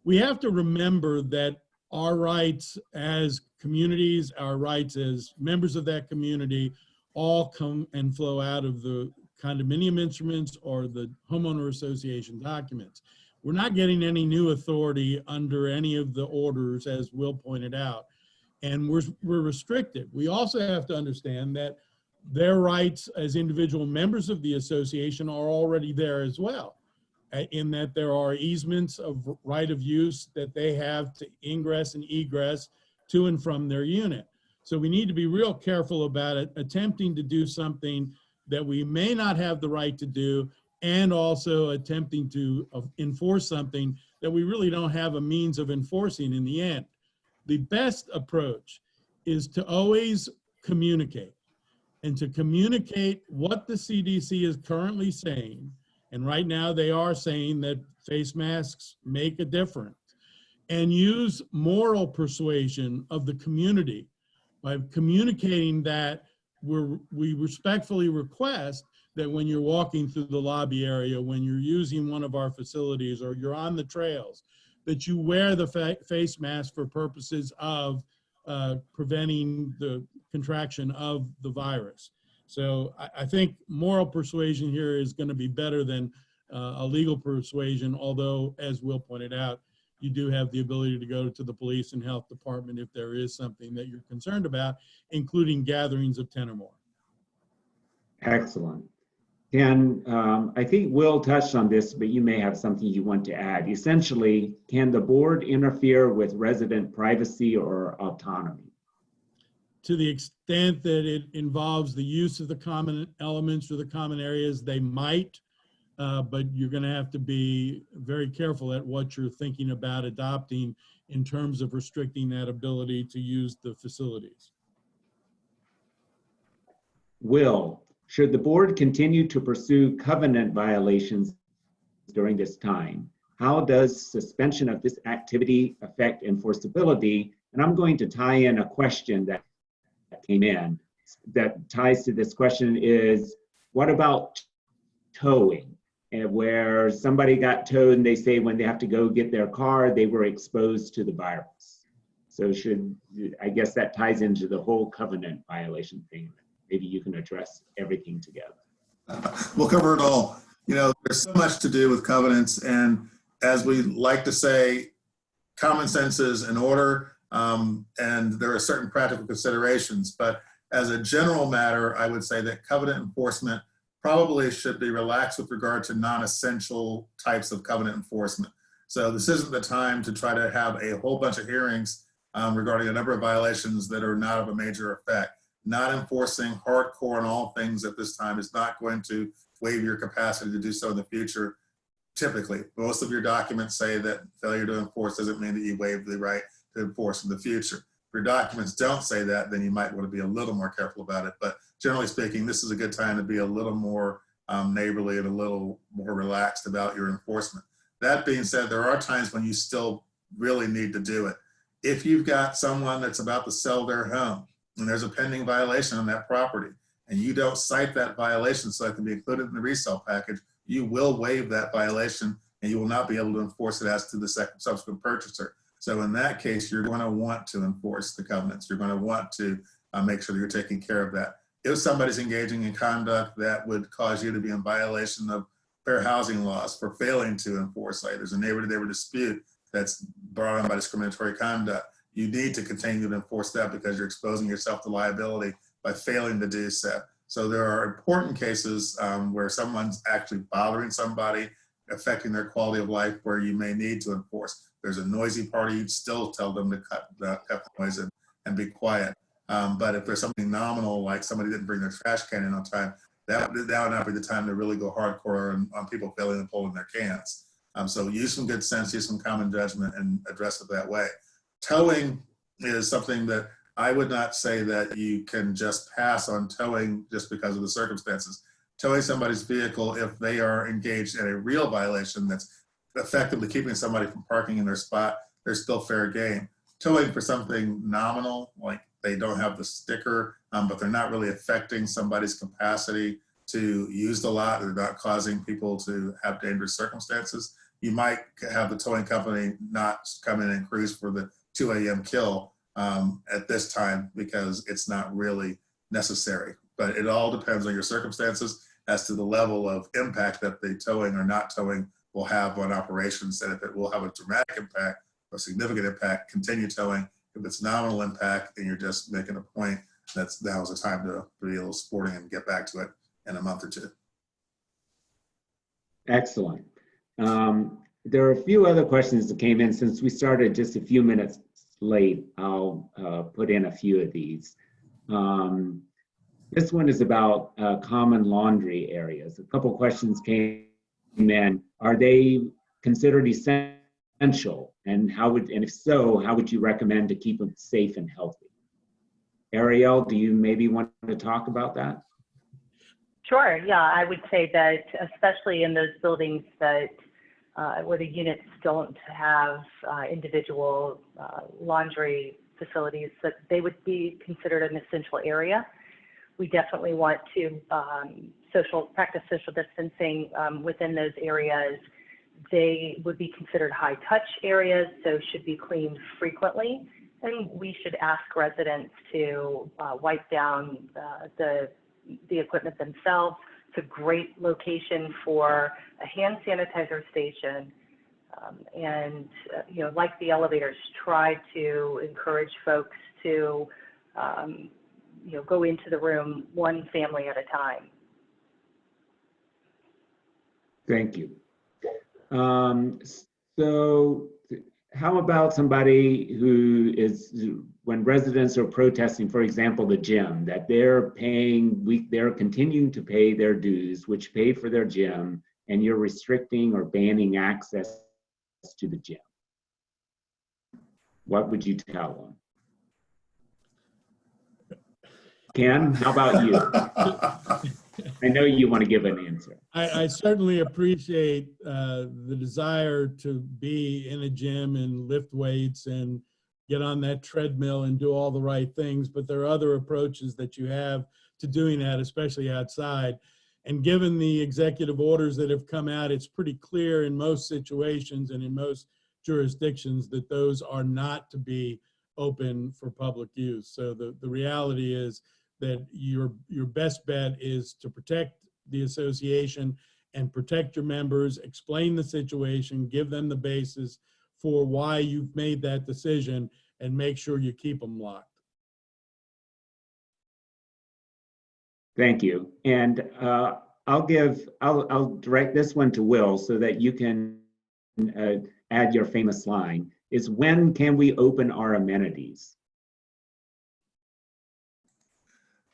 We have to remember that our rights as communities, our rights as members of that community, all come and flow out of the condominium instruments or the homeowner association documents. We're not getting any new authority under any of the orders, as Will pointed out, and we're restricted. We also have to understand that their rights as individual members of the association are already there as well, in that there are easements of right of use that they have to ingress and egress to and from their unit. So we need to be real careful about it, attempting to do something that we may not have the right to do, and also attempting to enforce something that we really don't have a means of enforcing in the end. The best approach is to always communicate, and to communicate what the CDC is currently saying. And right now they are saying that face masks make a difference, and use moral persuasion of the community by communicating that we respectfully request that when you're walking through the lobby area, when you're using one of our facilities, or you're on the trails, that you wear the face mask for purposes of preventing the contraction of the virus. So I think moral persuasion here is going to be better than a legal persuasion, although, as Will pointed out, you do have the ability to go to the police and health department if there is something that you're concerned about, including gatherings of 10 or more.
Excellent. And I think Will touched on this, but you may have something you want to add. Essentially, can the board interfere with resident privacy or autonomy?
To the extent that it involves the use of the common elements or the common areas, they might, but you're going to have to be very careful at what you're thinking about adopting in terms of restricting that ability to use the facilities.
Will, should the board continue to pursue covenant violations during this time? How does suspension of this activity affect enforceability? And I'm going to tie in a question that came in that ties to this question is, what about towing? And where somebody got towed and they say when they have to go get their car, they were exposed to the virus. So I guess that ties into the whole covenant violation thing. Maybe you can address everything together.
We'll cover it all. You know, there's so much to do with covenants, and as we like to say, common sense is in order, and there are certain practical considerations. But as a general matter, I would say that covenant enforcement probably should be relaxed with regard to non-essential types of covenant enforcement. So this isn't the time to try to have a whole bunch of hearings regarding a number of violations that are not of a major effect. Not enforcing hardcore on all things at this time is not going to waive your capacity to do so in the future. Typically, most of your documents say that failure to enforce doesn't mean that you waive the right to enforce in the future. If your documents don't say that, then you might want to be a little more careful about it. But generally speaking, this is a good time to be a little more neighborly and a little more relaxed about your enforcement. That being said, there are times when you still really need to do it. If you've got someone that's about to sell their home and there's a pending violation on that property, and you don't cite that violation so it can be included in the resale package, you will waive that violation and you will not be able to enforce it as to the subsequent purchaser. So in that case, you're going to want to enforce the covenants. You're going to want to make sure that you're taking care of that. If somebody's engaging in conduct that would cause you to be in violation of fair housing laws for failing to enforce, like there's a neighbor-to-neighbor dispute that's brought on by discriminatory conduct, you need to continue to enforce that because you're exposing yourself to liability by failing to do so. So there are important cases where someone's actually bothering somebody, affecting their quality of life, where you may need to enforce. There's a noisy party, you'd still tell them to cut the noise and be quiet. But if there's something nominal, like somebody didn't bring their trash can in on time, that would not be the time to really go hardcore on people failing to pull in their cans. So use some good sense, use some common judgment, and address it that way. Towing is something that I would not say that you can just pass on towing just because of the circumstances. Towing somebody's vehicle, if they are engaged in a real violation that's effectively keeping somebody from parking in their spot, there's still fair game. Towing for something nominal, like they don't have the sticker, but they're not really affecting somebody's capacity to use the lot, they're not causing people to have dangerous circumstances, you might have the towing company not come in and cruise for the 2 a.m. kill at this time because it's not really necessary. But it all depends on your circumstances as to the level of impact that the towing or not towing will have on operations. And if it will have a dramatic impact or significant impact, continue towing. If it's nominal impact and you're just making a point, now is the time to be a little sporting and get back to it in a month or two.
Excellent. There are a few other questions that came in. Since we started just a few minutes late, I'll put in a few of these. This one is about common laundry areas. A couple questions came in. Are they considered essential? And if so, how would you recommend to keep them safe and healthy? Ariel, do you maybe want to talk about that?
Sure, yeah, I would say that especially in those buildings that where the units don't have individual laundry facilities, that they would be considered an essential area. We definitely want to practice social distancing within those areas. They would be considered high touch areas, so should be cleaned frequently. And we should ask residents to wipe down the equipment themselves. It's a great location for a hand sanitizer station. And like the elevators, try to encourage folks to go into the room one family at a time.
Thank you. So how about somebody who is, when residents are protesting, for example, the gym, that they're continuing to pay their dues, which pay for their gym, and you're restricting or banning access to the gym? What would you tell them? Ken, how about you? I know you want to give an answer.
I certainly appreciate the desire to be in a gym and lift weights and get on that treadmill and do all the right things, but there are other approaches that you have to doing that, especially outside. And given the executive orders that have come out, it's pretty clear in most situations and in most jurisdictions that those are not to be open for public use. So the reality is that your best bet is to protect the association and protect your members, explain the situation, give them the basis for why you've made that decision, and make sure you keep them locked.
Thank you. And I'll direct this one to Will so that you can add your famous line, is when can we open our amenities?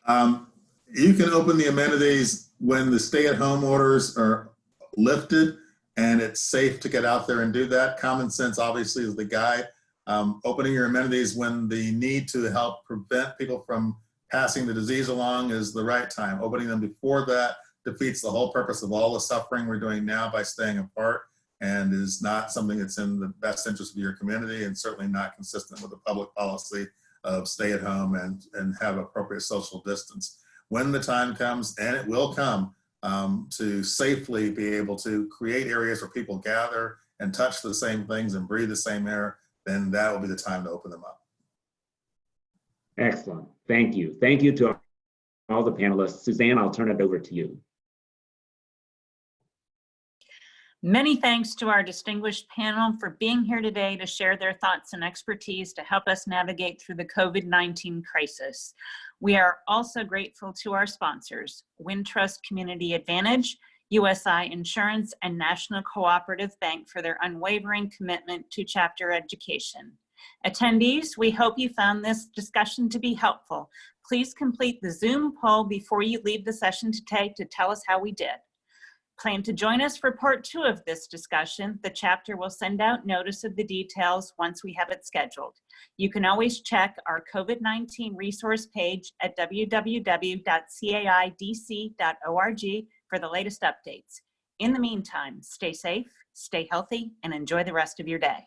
You can open the amenities when the stay-at-home orders are lifted and it's safe to get out there and do that. Common sense obviously is the guide. Opening your amenities when the need to help prevent people from passing the disease along is the right time. Opening them before that defeats the whole purpose of all the suffering we're doing now by staying apart, and is not something that's in the best interest of your community, and certainly not consistent with the public policy of stay at home and have appropriate social distance. When the time comes, and it will come, to safely be able to create areas where people gather and touch the same things and breathe the same air, then that will be the time to open them up.
Excellent. Thank you. Thank you to all the panelists. Suzanne, I'll turn it over to you.
Many thanks to our distinguished panel for being here today to share their thoughts and expertise to help us navigate through the COVID-19 crisis. We are also grateful to our sponsors, Wintrust Community Advantage, USI Insurance, and National Cooperative Bank for their unwavering commitment to chapter education. Attendees, we hope you found this discussion to be helpful. Please complete the Zoom poll before you leave the session today to tell us how we did. Plan to join us for part 2 of this discussion. The chapter will send out notice of the details once we have it scheduled. You can always check our COVID-19 resource page at www.caidc.org for the latest updates. In the meantime, stay safe, stay healthy, and enjoy the rest of your day.